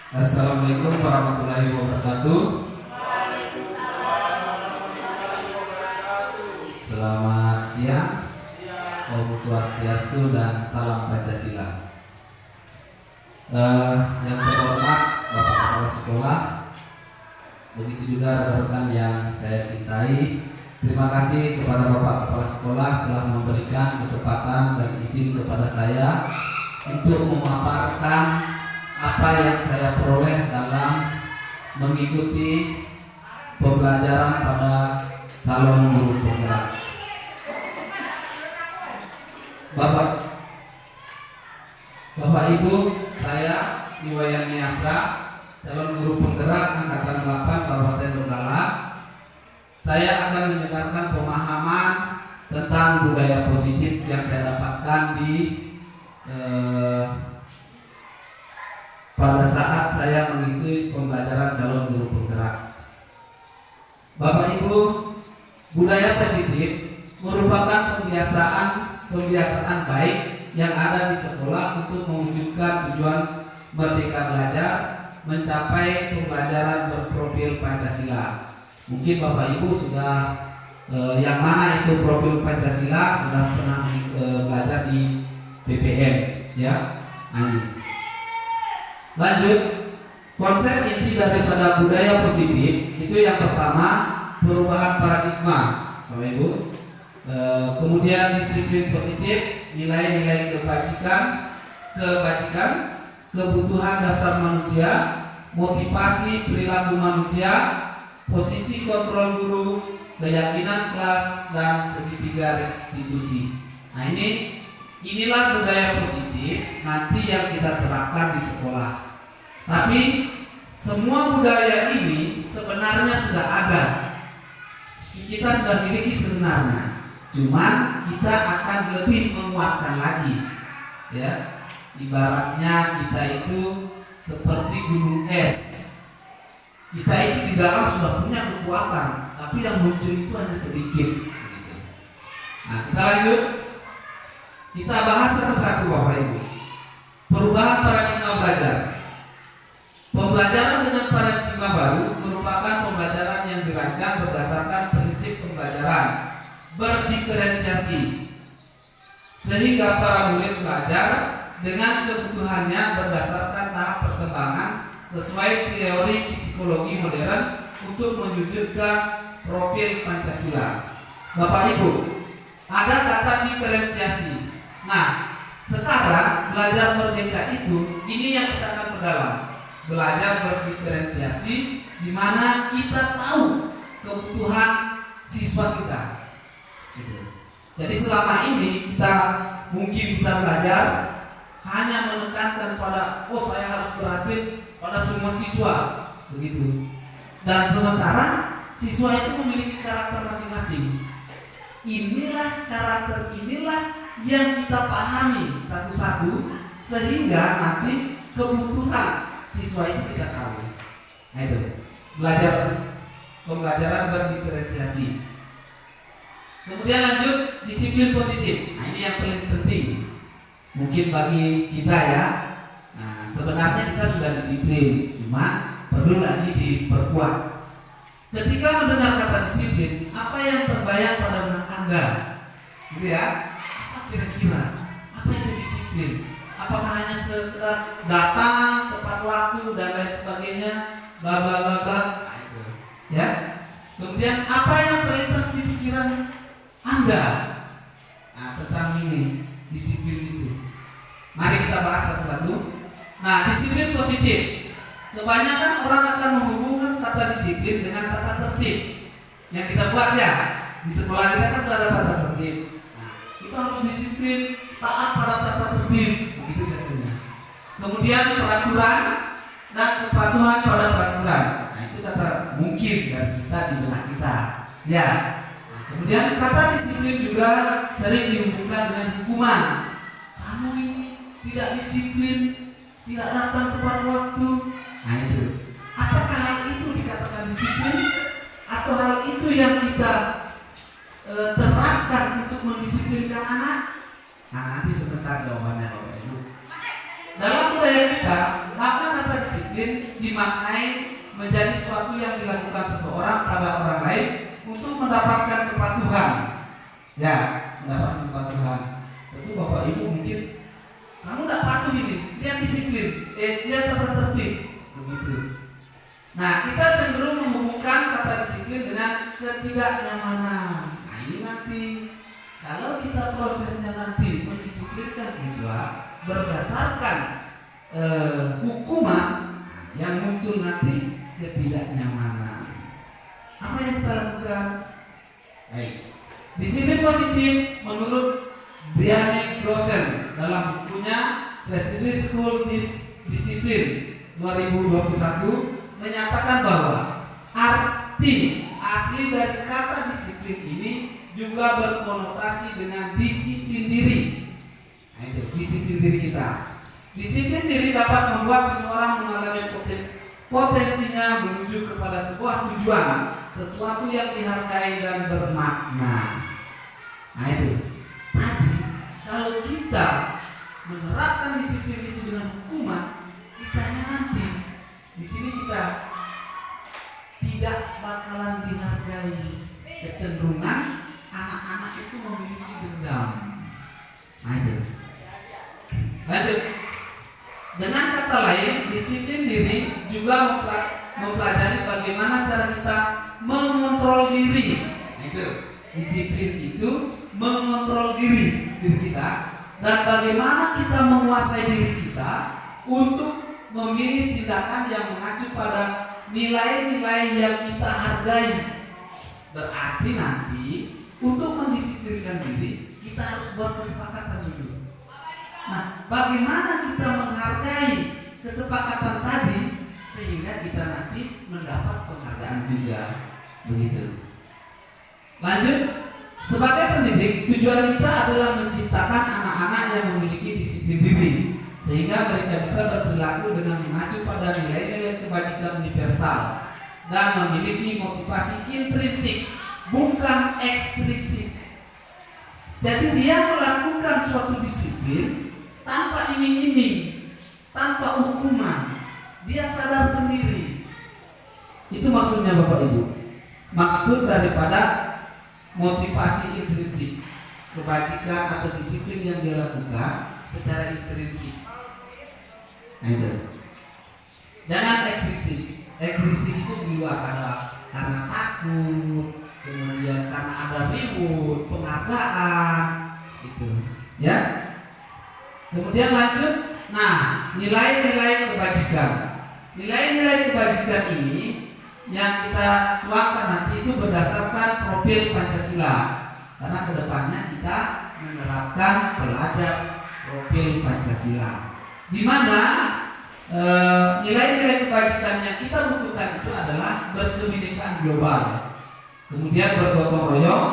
Assalamualaikum warahmatullahi wabarakatuh. Selamat siang. Om Swastiastu dan salam Pancasila. Yang terhormat Bapak Kepala Sekolah, begitu juga rekan-rekan yang saya cintai. Terima kasih kepada Bapak Kepala Sekolah telah memberikan kesempatan dan izin kepada saya untuk memaparkan apa yang saya peroleh dalam mengikuti pembelajaran pada calon guru penggerak. Bapak Ibu, saya Iwayan Niasa, calon guru penggerak angkatan 8 Kabupaten Donggala. Saya akan menyebarkan pemahaman tentang budaya positif yang saya dapatkan di pada saat saya mengikuti pembelajaran calon guru penggerak. Bapak Ibu, budaya positif merupakan pembiasaan baik yang ada di sekolah untuk mewujudkan tujuan merdeka belajar, mencapai pembelajaran berprofil Pancasila. Mungkin Bapak Ibu sudah yang mana itu profil Pancasila sudah pernah belajar di BPM, ya. Ini. Lanjut, konsep inti daripada budaya positif itu yang pertama perubahan paradigma, Bapak Ibu. Kemudian disiplin positif, nilai-nilai kebajikan, kebutuhan dasar manusia, motivasi perilaku manusia, posisi kontrol guru, keyakinan kelas, dan segitiga restitusi. Nah, inilah budaya positif nanti yang kita terapkan di sekolah. Tapi semua budaya ini sebenarnya sudah ada, kita sudah miliki sebenarnya. Cuman kita akan lebih menguatkan lagi, ya. Ibaratnya kita itu seperti gunung es. Kita itu di dalam sudah punya kekuatan, tapi yang muncul itu hanya sedikit. Nah, kita lanjut. Kita bahas satu-satu, Bapak Ibu. Perubahan paradigma belajar. Pembelajaran dengan paradigma baru merupakan pembelajaran yang dirancang berdasarkan prinsip pembelajaran berdiferensiasi, sehingga para murid belajar dengan kebutuhannya berdasarkan tahap perkembangan sesuai teori psikologi modern untuk mewujudkan profil Pancasila. Bapak Ibu, ada kata diferensiasi. Nah, sekarang belajar merdeka itu ini yang kita akan perdalam. Belajar berdiferensiasi di mana kita tahu kebutuhan siswa kita. Gitu. Jadi selama ini kita belajar hanya menekankan pada saya harus berhasil pada semua siswa, begitu. Dan sementara siswa itu memiliki karakter masing-masing. Karakter inilah yang kita pahami satu-satu sehingga nanti kebutuhan siswa itu kita tahu. Nah, itu pembelajaran berdiferensiasi. Kemudian lanjut, disiplin positif. Nah, ini yang paling penting mungkin bagi kita, ya. Nah, sebenarnya kita sudah disiplin, cuma perlu lagi diperkuat. Ketika mendengar kata disiplin, apa yang terbayang pada benak Anda? Gitu ya. Apa kira-kira? Apa itu disiplin? Apakah hanya sekedar datang tepat waktu dan lain sebagainya, bla bla bla bla, ya. Kemudian apa yang terlintas di pikiran Anda tentang ini disiplin itu? Mari kita bahas satu-satu. Nah, disiplin positif. Kebanyakan orang akan menghubungkan kata disiplin dengan tata tertib yang kita buat, ya. Di sekolah kita kan sudah ada tata tertib. Nah, kita harus disiplin, taat pada tata tertib. Itu biasanya. Kemudian peraturan dan kepatuhan pada peraturan. Nah, itu kata mungkin dari kita di benak kita, ya. Nah, kemudian kata disiplin juga sering dihubungkan dengan hukuman. Kamu ini tidak disiplin, tidak datang tepat waktu. Nah, itu. Apakah hal itu dikatakan disiplin atau hal itu yang kita terapkan untuk mendisiplinkan anak? Nah, nanti sebentar jawabannya, Bapak Ibu. Dalam budaya kita, makna kata disiplin disiplin dimaknai menjadi suatu yang dilakukan seseorang pada orang lain untuk mendapatkan kepatuhan. Ya, mendapatkan kepatuhan. Tentu Bapak Ibu mungkin kamu tidak patuh ini, lihat disiplin, lihat tata tertib, begitu. Nah, kita cenderung menghubungkan kata disiplin dengan ketidaknyamanan. Nah, ini nanti kalau kita prosesnya nanti mendisiplinkan siswa berdasarkan hukuman yang muncul nanti ketidaknyamanan. Apa yang kita lakukan? Baik. Disiplin positif menurut Brianne Grossen dalam bukunya Restricted School Discipline 2021 menyatakan bahwa arti asli dari kata disiplin ini juga berkonotasi dengan disiplin diri. Nah, itu disiplin diri kita. Disiplin diri dapat membuat seseorang mengalami potensinya menuju kepada sebuah tujuan, sesuatu yang dihargai dan bermakna. Nah itu. Tadi kalau kita menerapkan disiplin itu dengan hukuman, kitanya nanti di sini kita tidak bakalan dihargai. Kecenderungan anak-anak itu memiliki dendam. Nah itu. Lanjut. Dengan kata lain, disiplin diri juga mempelajari bagaimana cara kita mengontrol diri. Nah itu, disiplin itu mengontrol diri kita dan bagaimana kita menguasai diri kita untuk memilih tindakan yang mengacu pada nilai-nilai yang kita hargai. Berarti nanti untuk mendisiplinkan diri kita harus buat kesepakatan dulu. Nah, bagaimana kita menghargai kesepakatan tadi sehingga kita nanti mendapat penghargaan juga, begitu. Lanjut, sebagai pendidik tujuan kita adalah menciptakan anak-anak yang memiliki disiplin diri sehingga mereka bisa berperilaku dengan mengacu pada nilai-nilai kebajikan universal dan memiliki motivasi intrinsik bukan ekstrinsik. Jadi dia melakukan suatu disiplin tanpa iming-iming, tanpa hukuman. Dia sadar sendiri. Itu maksudnya Bapak Ibu. Maksud daripada motivasi intrinsik, kebajikan atau disiplin yang dia lakukan secara intrinsik. Nah itu. Jangan ekstrinsik. Ekstrinsik itu di luar, ada karena takut, kemudian karena ada ribut, penghargaan, itu, ya. Kemudian lanjut, nah nilai-nilai kebajikan. Nilai-nilai kebajikan ini yang kita tuangkan nanti itu berdasarkan profil Pancasila. Karena kedepannya kita menerapkan pelajar profil Pancasila, di mana nilai-nilai kebajikan yang kita butuhkan itu adalah berkebinekaan global, kemudian bergotong royong,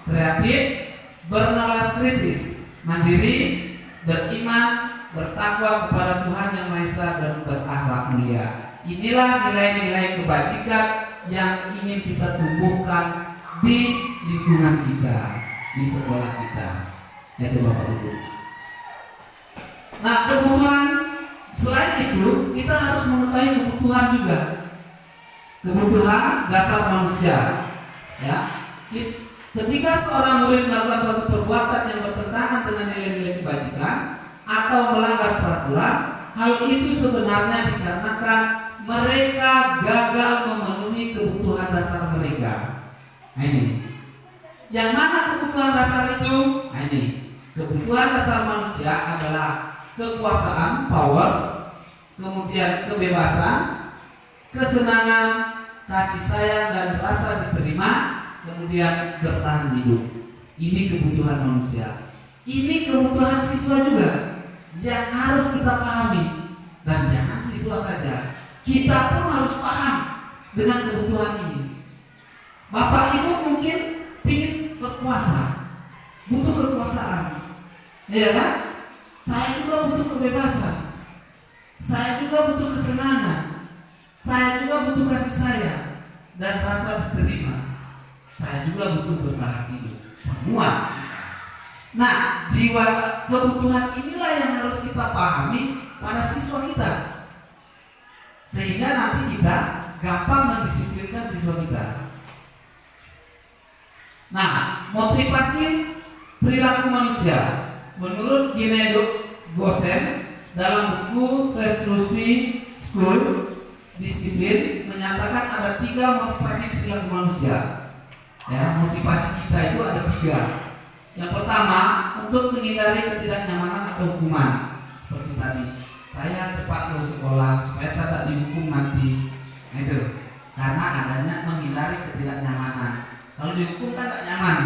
kreatif, bernalar kritis, mandiri, beriman, bertakwa kepada Tuhan Yang Maha Esa dan berakhlak mulia. Inilah nilai-nilai kebajikan yang ingin kita tumbuhkan di lingkungan kita, di sekolah kita. Itu Bapak Ibu. Nah, kebutuhan selain itu kita harus mengetahui kebutuhan juga, kebutuhan dasar manusia. Ya, ketika seorang murid melakukan suatu perbuatan yang bertentangan dengan nilai-nilai kebajikan atau melanggar peraturan, hal itu sebenarnya dikarenakan mereka gagal memenuhi kebutuhan dasar mereka. Nah ini, yang mana kebutuhan dasar itu? Nah ini, kebutuhan dasar manusia adalah kekuasaan, power, kemudian kebebasan, kesenangan, kasih sayang dan rasa diterima, kemudian bertahan hidup. Ini kebutuhan manusia. Ini kebutuhan siswa juga yang harus kita pahami. Dan jangan siswa saja, kita pun harus paham dengan kebutuhan ini. Bapak Ibu mungkin ingin berkuasa, butuh kekuasaan, ya kan? Saya juga butuh kebebasan, saya juga butuh kesenangan, saya juga butuh kasih sayang dan rasa diterima. Saya juga butuh bertahan hidup. Semua. Nah, jiwa kebutuhan inilah yang harus kita pahami pada siswa kita. sehingga nanti kita gampang mendisiplinkan siswa kita. Nah, motivasi perilaku manusia menurut Gene Gosen dalam buku Restruksi School Disiplin menyatakan ada 3 motivasi perilaku manusia. Ya, motivasi kita itu ada 3. Yang pertama, untuk menghindari ketidaknyamanan atau hukuman. Seperti tadi, saya cepat lulus sekolah supaya saya tak dihukum nanti. Nah itu, karena adanya menghindari ketidaknyamanan. Kalau dihukum kan tak nyaman.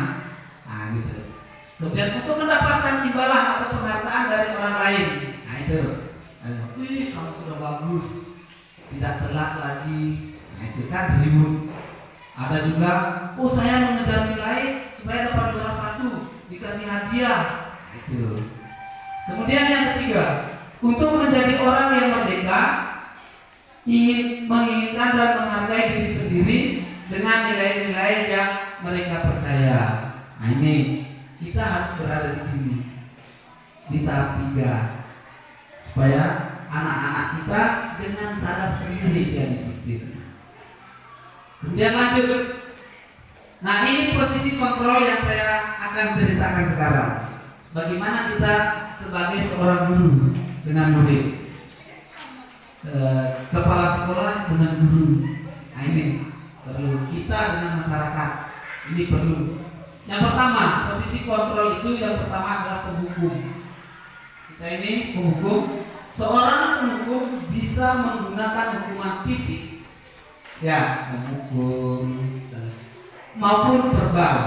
Nah gitu. Kemudian untuk mendapatkan imbalan atau penghargaan dari orang lain. Nah itu, wih kamu sudah bagus, tidak telat lagi. Nah itu kan ribut. Ada juga, oh saya mengejar nilai supaya dapat juara 1, dikasih hadiah. Nah itu. Kemudian yang ketiga, untuk menjadi orang yang merdeka, menginginkan dan menghargai diri sendiri dengan nilai-nilai yang mereka percaya. Nah ini kita harus berada di sini di tahap 3 supaya anak-anak kita dengan sadar sendiri dia disiplin. Kemudian lanjut. Nah ini posisi kontrol yang saya akan ceritakan sekarang. Bagaimana kita sebagai seorang guru dengan murid, kepala sekolah dengan guru. Nah ini perlu, kita dengan masyarakat ini perlu. Yang pertama, posisi kontrol itu yang pertama adalah penghukum. Kita ini penghukum. Seorang penghukum bisa menggunakan hukuman fisik, ya, menghukum maupun verbal.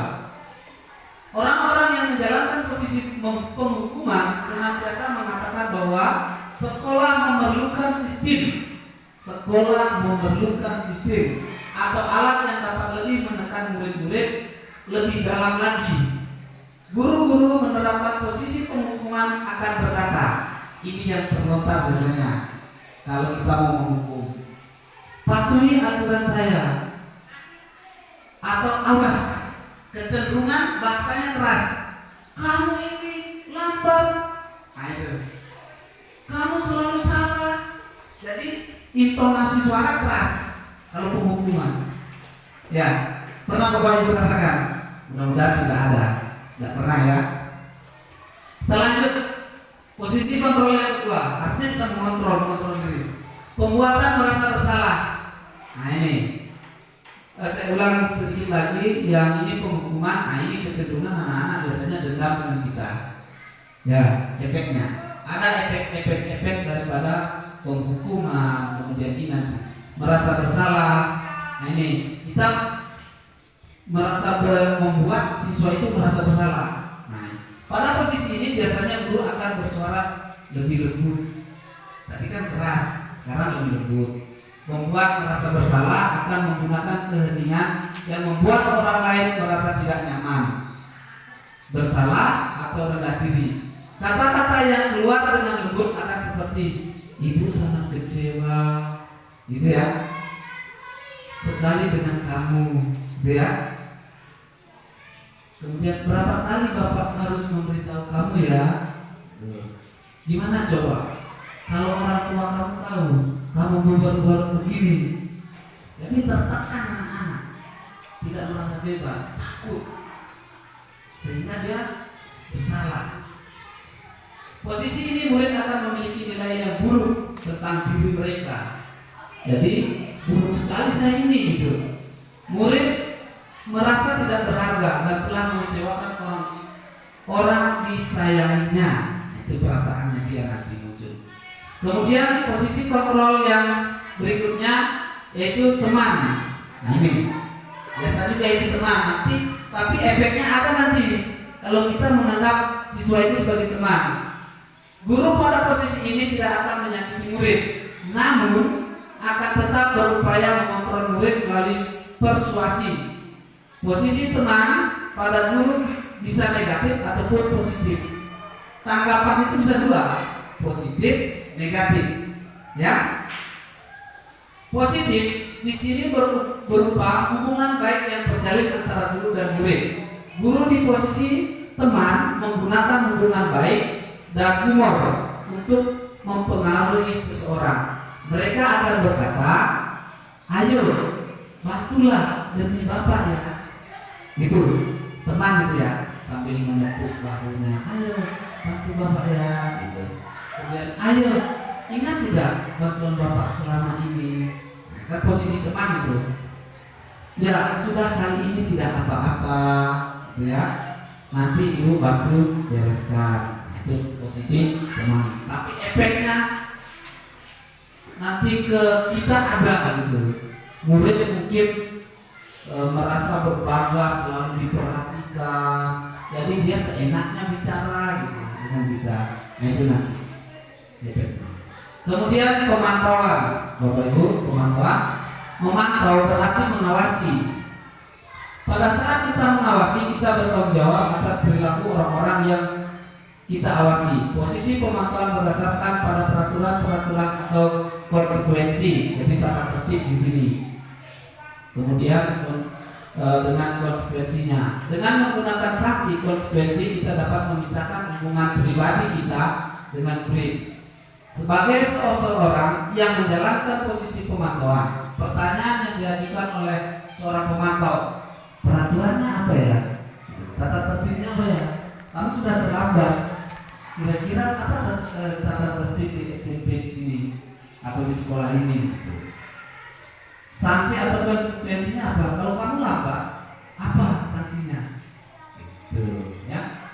Orang-orang yang menjalankan posisi penghukuman senantiasa mengatakan bahwa sekolah memerlukan sistem. Sekolah memerlukan sistem atau alat yang dapat lebih menekan murid-murid lebih dalam lagi. Guru-guru menerapkan posisi penghukuman akan berkata, ini yang terlontar biasanya kalau kita mau menghukum, patuhi aturan saya, atau awas, kecenderungan bahasanya keras. Kamu ini lambat, kamu selalu salah. Jadi intonasi suara keras kalau penghukuman. Ya, pernah Bapak Ibu rasakan? Mudah-mudahan tidak pernah ya. Kita lanjut. Posisi kontrol yang kedua, artinya kita mengontrol diri. Pembuatan merasa bersalah. Nah ini, saya ulang sedikit lagi. Yang ini penghukuman. Nah ini kecenderungan anak-anak biasanya dendam dengan kita. Ya, efeknya. Ada efek daripada penghukuman. Kemudian ini nanti merasa bersalah. Nah ini kita membuat siswa itu merasa bersalah. Pada posisi ini biasanya guru akan bersuara lebih lembut. Tadi kan keras, sekarang lebih lembut. Membuat merasa bersalah akan menggunakan keheningan yang membuat orang lain merasa tidak nyaman, bersalah atau rendah diri. Kata-kata yang keluar dengan lembut akan seperti ibu sangat kecewa, gitu ya, sekali dengan kamu, gitu ya. Kemudian berapa kali Bapak harus memberitahu kamu ya? Gimana coba? Kalau orang tua kamu tahu kamu baru begini, jadi tertekan anak-anak, tidak merasa bebas, takut, sehingga dia bersalah. Posisi ini murid akan memiliki nilai yang buruk tentang diri mereka. Jadi buruk sekali saya ini gitu. Murid merasa tidak berharga dan telah mengecewakan orang disayanginya. Itu perasaannya dia nanti muncul. Kemudian posisi kontrol yang berikutnya yaitu teman. Nah ini biasa juga itu teman nanti, tapi efeknya ada nanti kalau kita menganggap siswa itu sebagai teman. Guru pada posisi ini tidak akan menyakiti murid, namun akan tetap berupaya mengontrol murid melalui persuasi. Posisi teman pada guru bisa negatif ataupun positif. Tanggapan itu bisa dua, positif, negatif. Ya. Positif di sini berupa hubungan baik yang terjalin antara guru dan murid. Guru di posisi teman menggunakan hubungan baik dan humor untuk mempengaruhi seseorang. mereka akan berkata, ayo bantulah demi Bapak ya. Gitu, teman gitu ya, sambil menepuk bahunya, ayo bantu Bapak ya gitu. Kemudian ayo ingat tidak bantuan Bapak selama ini. Kan posisi teman gitu. Ya sudah, kali ini tidak apa-apa gitu ya, nanti ibu bantu bereskan. Itu posisi teman. Tapi efeknya nanti ke kita ada gitu. Murid mungkin merasa berbangga, selalu diperhatikan, jadi dia seenaknya bicara gitu dengan kita. Nah itu nanti efeknya. Kemudian pemantauan, Bapak Ibu, pemantauan. Memantau berarti mengawasi. Pada saat kita mengawasi, kita bertanggung jawab atas perilaku orang-orang yang kita awasi. Posisi pemantauan berdasarkan pada peraturan-peraturan atau konsekuensi, jadi tata tertib di sini. Kemudian dengan konsekuensinya, dengan menggunakan sanksi konsekuensi, kita dapat memisahkan hubungan pribadi kita dengan murid. Sebagai seorang yang menjalankan posisi pemantauan, pertanyaan yang diajukan oleh seorang pemantau, peraturannya apa ya? Tata tertibnya apa ya? Kamu sudah terlambat. Kira-kira apa tata tertib di SMP di sini atau di sekolah ini? Sanksi atau konsekuensinya apa? Kalau kamu lambat, apa sanksinya? Itu, ya.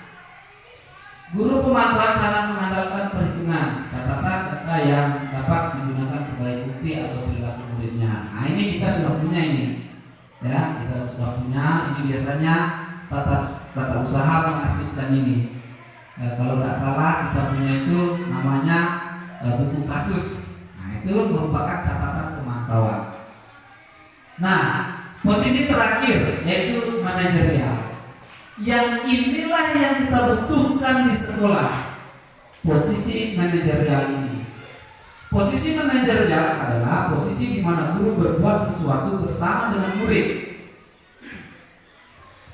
Guru pemantauan sangat mengandalkan perhitungan, catatan data yang dapat digunakan sebagai bukti atau perilaku muridnya. Nah ini kita sudah punya ini, ya kita sudah punya. Ini biasanya tata usaha mengarsipkan ini. Kalau tidak salah kita punya itu namanya buku kasus. Nah itu merupakan catatan pemantauan. Nah posisi terakhir yaitu manajerial. Yang inilah yang kita butuhkan di sekolah. Posisi manajerial ini. Posisi manajerial adalah posisi di mana guru berbuat sesuatu bersama dengan murid,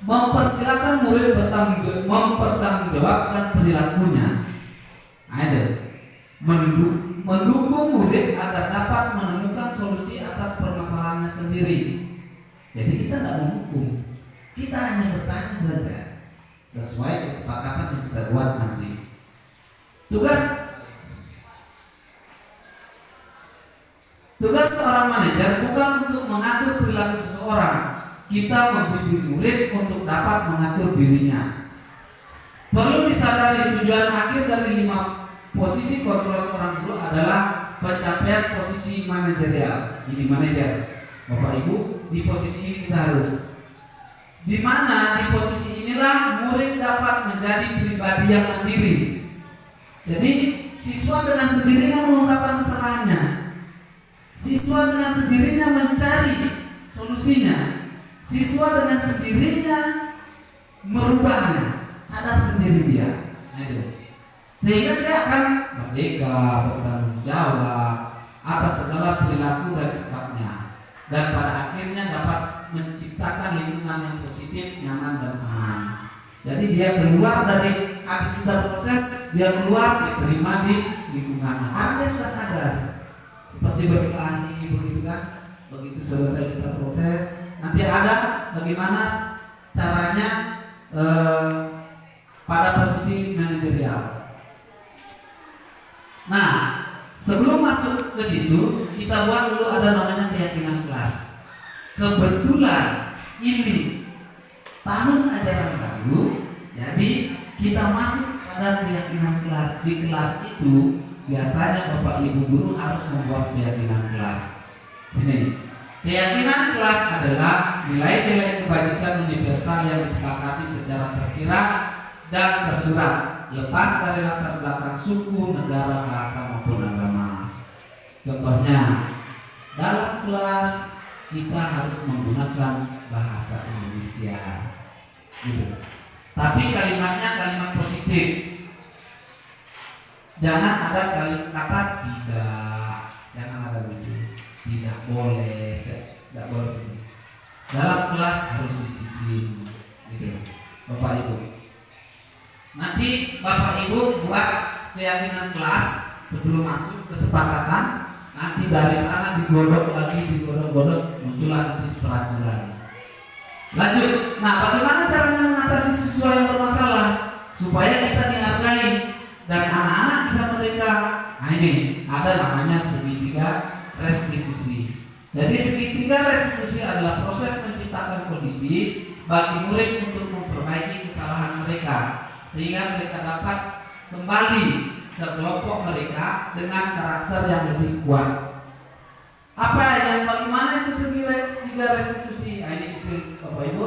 mempersilakan murid mempertanggungjawabkan perilakunya. Ada mendukung murid agar dapat menemukan solusi atas permasalahannya sendiri. Jadi kita tidak menghukum, kita hanya bertanya saja sesuai kesepakatan yang kita buat nanti. Tugas seorang manajer bukan untuk mengatur perilaku seseorang. Kita membimbing murid untuk dapat mengatur dirinya. Perlu disadari tujuan akhir dari 5 posisi kontrol seorang guru adalah pencapaian posisi manajerial. Ini manajer, Bapak Ibu, di posisi ini kita harus. Di mana di posisi inilah murid dapat menjadi pribadi yang mandiri. Jadi siswa dengan sendirinya mengungkapkan kesalahannya, siswa dengan sendirinya mencari solusinya, siswa dengan sendirinya merubahnya, sadar sendiri dia. Nah, itu. Sehingga dia akan merdeka, bertanggung jawab atas segala perilaku dan sikapnya, dan pada akhirnya dapat menciptakan lingkungan yang positif, nyaman dan aman. Jadi dia keluar dari, habis kita proses, dia keluar diterima di lingkungan karena dia sudah sadar. Seperti berkelahi begitu kan, begitu selesai kita proses, nanti ada bagaimana caranya pada posisi manajerial. Nah, sebelum masuk ke situ, kita buat dulu ada namanya keyakinan kelas. Kebetulan ini tahun ajaran baru, jadi kita masuk pada keyakinan kelas. Di kelas itu biasanya Bapak Ibu guru harus membuat keyakinan kelas. Sini, keyakinan kelas adalah nilai-nilai kebajikan universal yang disepakati secara tersirat dan tersurat, lepas dari latar belakang suku, negara, bahasa maupun agama. Contohnya, dalam kelas kita harus menggunakan bahasa Indonesia, gitu. Tapi kalimatnya kalimat positif. Jangan ada kata tidak, jangan ada begitu, tidak boleh, tidak boleh begitu. Dalam kelas harus disiplin, gitu, Bapak Ibu. Nanti Bapak Ibu buat keyakinan kelas sebelum masuk kesepakatan. nanti dari sana digodok lagi, digodok-godok, muncullah nanti peraturan. Lanjut. Nah, bagaimana caranya mengatasi siswa yang bermasalah supaya kita dihargai dan anak-anak bisa merdeka? Nah, ini ada namanya segitiga restitusi. Jadi segitiga restitusi adalah proses menciptakan kondisi bagi murid untuk memperbaiki kesalahan mereka sehingga mereka dapat kembali ke kelompok mereka dengan karakter yang lebih kuat. Apa yang bagaimana itu segitiga restitusi? Nah, ini kecil Bapak Ibu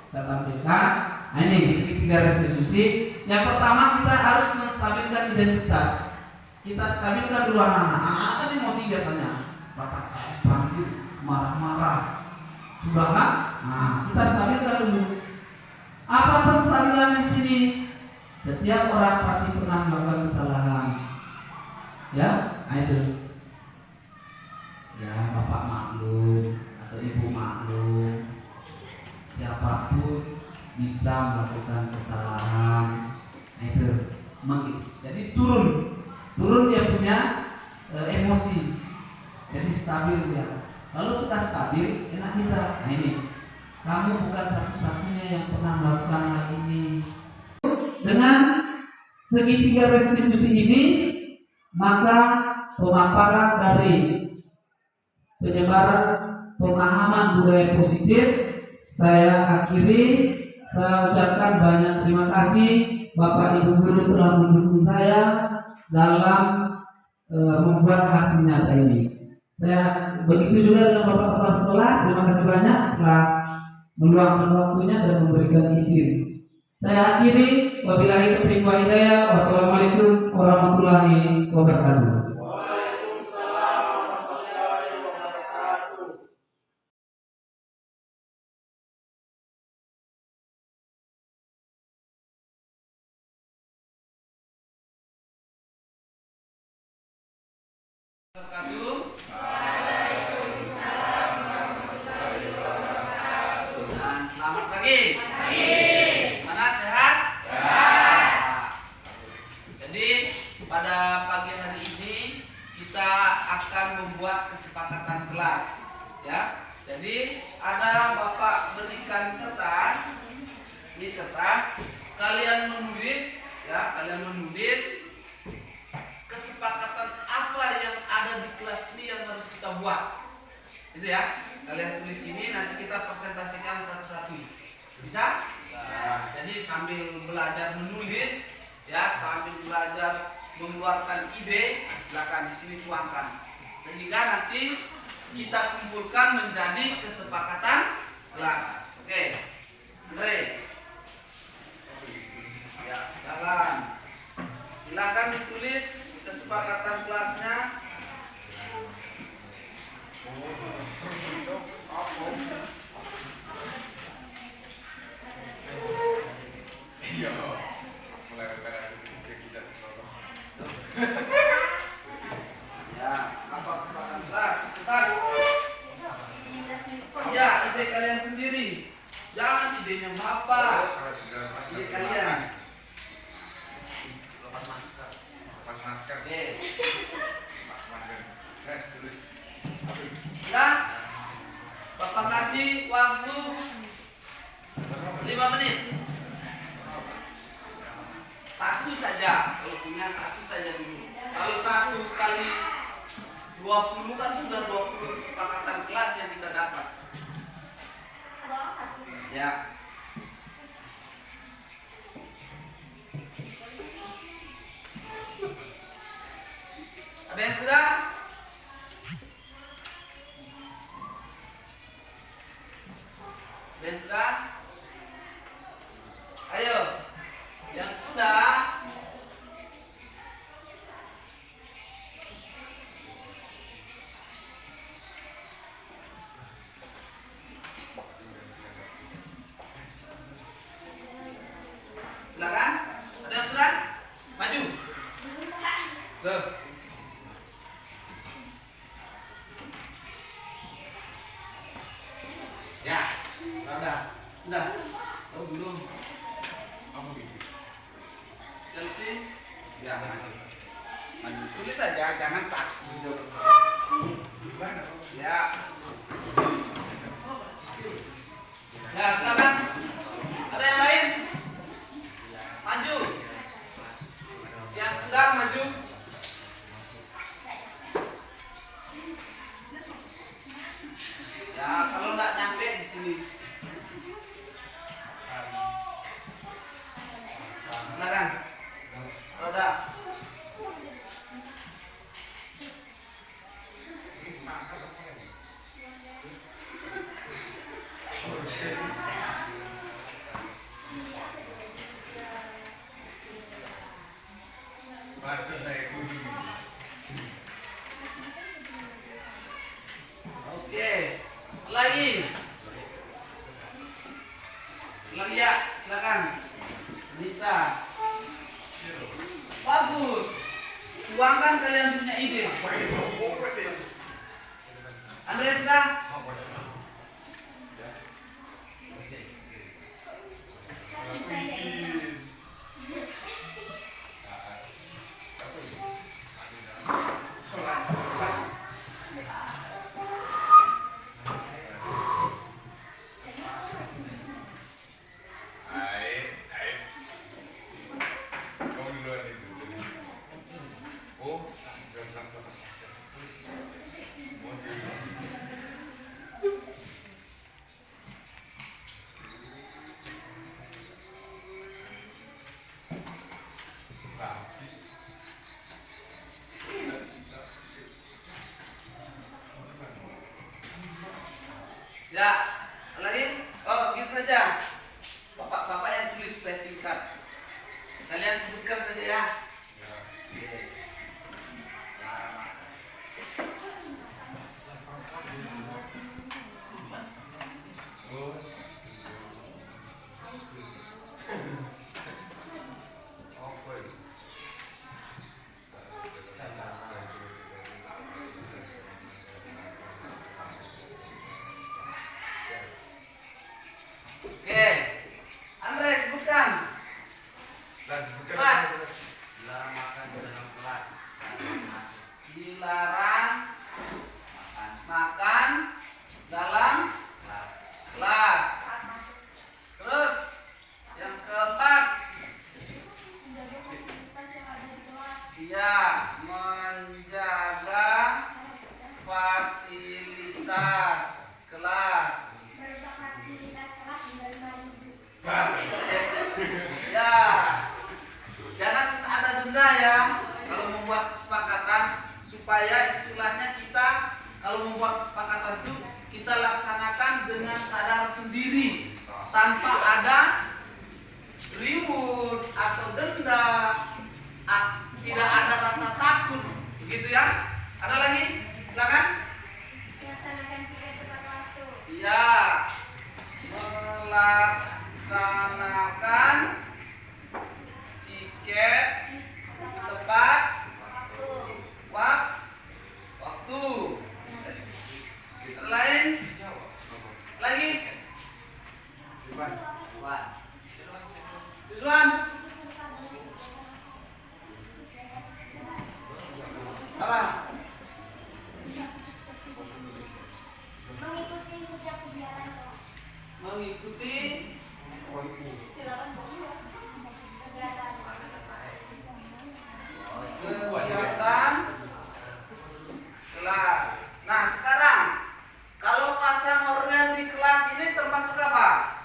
saya tampilkan. Nah, ini segitiga restitusi. Yang pertama kita harus menstabilkan identitas. Kita stabilkan dulu anak-anak. Anak-anak kan emosi biasanya. Batak saya dipanggil, marah-marah. Sudah kan? Nah, kita stabilkan dulu. Apa penstabilan di sini? Setiap orang pasti pernah melakukan kesalahan. Ya, nah itu. Ya, bapak maklum atau ibu maklum. Siapapun bisa melakukan kesalahan. Nah itu. Jadi turun dia punya emosi. Jadi stabil dia. Kalau sudah stabil, enak kita. Nah ini, kamu bukan satu-satunya yang pernah melakukan hal ini. Dengan segitiga restitusi ini, maka pemaparan dari penyebaran pemahaman budaya positif saya akhiri. Saya ucapkan banyak terima kasih Bapak Ibu guru telah mendukung saya dalam membuat hasil nyata ini. Saya begitu juga dengan Bapak Kepala Sekolah. Terima kasih banyak telah meluangkan waktunya dan memberikan izin. Saya akhiri. Wabillahi taufiq wal hidayah. Wassalamualaikum warahmatullahi wabarakatuh. Selamat pagi. Mana sehat? Jadi pada pagi hari ini kita akan membuat kesepakatan kelas, ya. Jadi ada Bapak berikan kertas. Ini kertas. Kalian menulis, ya. Kalian menulis kesepakatan apa yang ada di kelas ini yang harus kita buat. Itu ya. Kalian tulis ini, nanti kita presentasikan satu-satu. Bisa? Nah, jadi sambil belajar menulis, ya, sambil belajar mengeluarkan ide, silakan di sini tuangkan. Sehingga nanti kita kumpulkan menjadi kesepakatan kelas. Oke. Andre. Ya, jalan. Silakan ditulis kesepakatan kelasnya. Iya, mulai kita semua. Ya, apa kesempatan kelas? Cepat. Ya, ide kalian sendiri. Jangan idenya bapak. Ide kalian. Lepas masker. Oke. Lepas masker. Tes tulis. Nah, bapak kasih waktu 5 menit. Satu saja, kalau punya satu saja dulu. Kalau 1 kali 20 kan sudah 20 kesepakatan kelas yang kita dapat. Ya. Ada yang sudah? Ada yang sudah? Ayo. Yang sudah, silakan. Ada yang sudah? Maju. Tuh. Ya, sudah. Sudah. Oh, belum. Apa gitu? Chelsea, ya maju. Tulis saja, jangan tak. Ya. Ya, silakan. Ada yang lain? Maju. Yang sedang maju. Ya, kalau nggak nyampe di sini. Silakan. Roda. Oke. Lagi. Lagi ya, silakan. Bisa. Bagus. Tuangkan kalian punya ide. Anda sudah? Ya, lagi? Oh, gitu saja. Bapak-bapak yang tulis supaya singkat. Kalian sebutkan saja ya. Oke. Andre, sebutkan. Dilarang makan di dalam kelas. Dilarang makan dalam kelas. Terus yang keempat, iya, menjaga fasilitas kelas. Ya, jangan ada denda ya kalau membuat kesepakatan, supaya istilahnya kita kalau membuat kesepakatan itu kita laksanakan dengan sadar sendiri tanpa ada ribut atau denda, tidak ada rasa takut, begitu ya. Ada lagi? Silakan. Melaksanakan tiket tepat waktu. Iya, melaksanakan tiket tepat waktu. Lain? Lagi? Tujuan? Apa? Mengikuti setiap kegiatan kelas. Mengikuti kegiatan kelas. Nah, sekarang kalau pasang organ di kelas ini termasuk apa?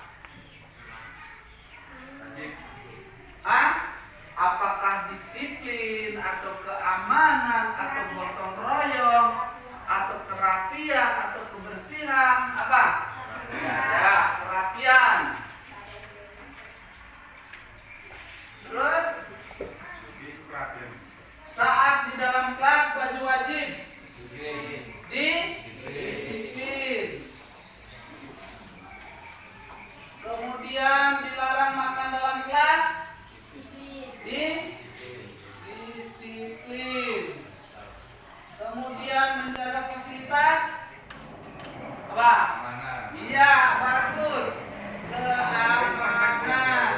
Apakah disiplin atau keamanan atau gotong royong atau kerapian atau kebersihan? Apa? Ya, kerapian. Terus saat di dalam kelas baju wajib disiplin. Kemudian dilarang makan dalam kelas disiplin. Kemudian menjaga fasilitas apa? Iya, bagus. Keamanan.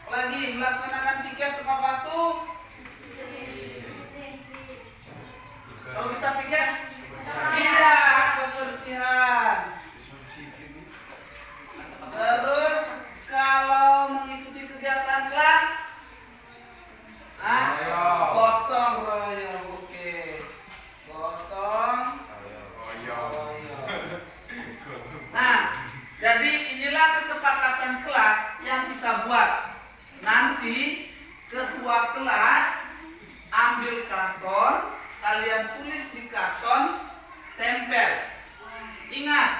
Lagi melaksanakan tiket tepat waktu. Kalau kita piket handphone, kalian tulis di karton, tempel. Ingat,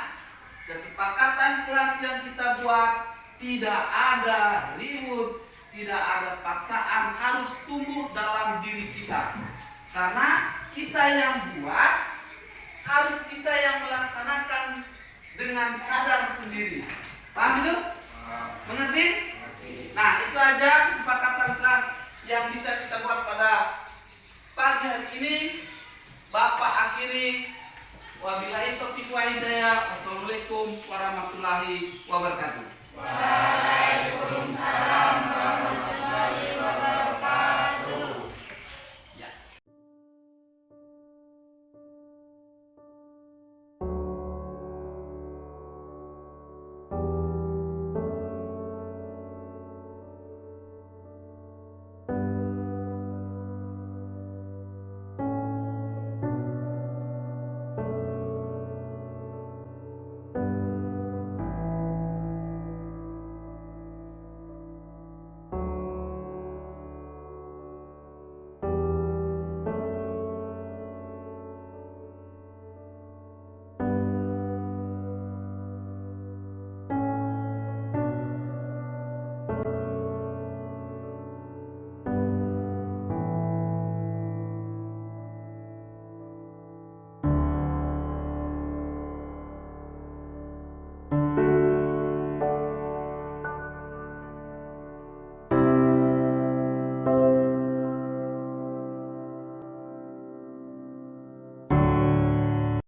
kesepakatan kelas yang kita buat tidak ada ribut, tidak ada paksaan, harus tumbuh dalam diri kita. Karena kita yang buat, harus kita yang melaksanakan dengan sadar sendiri. Paham itu? Mengerti? Nah, itu aja kesepakatan kelas yang bisa kita buat pada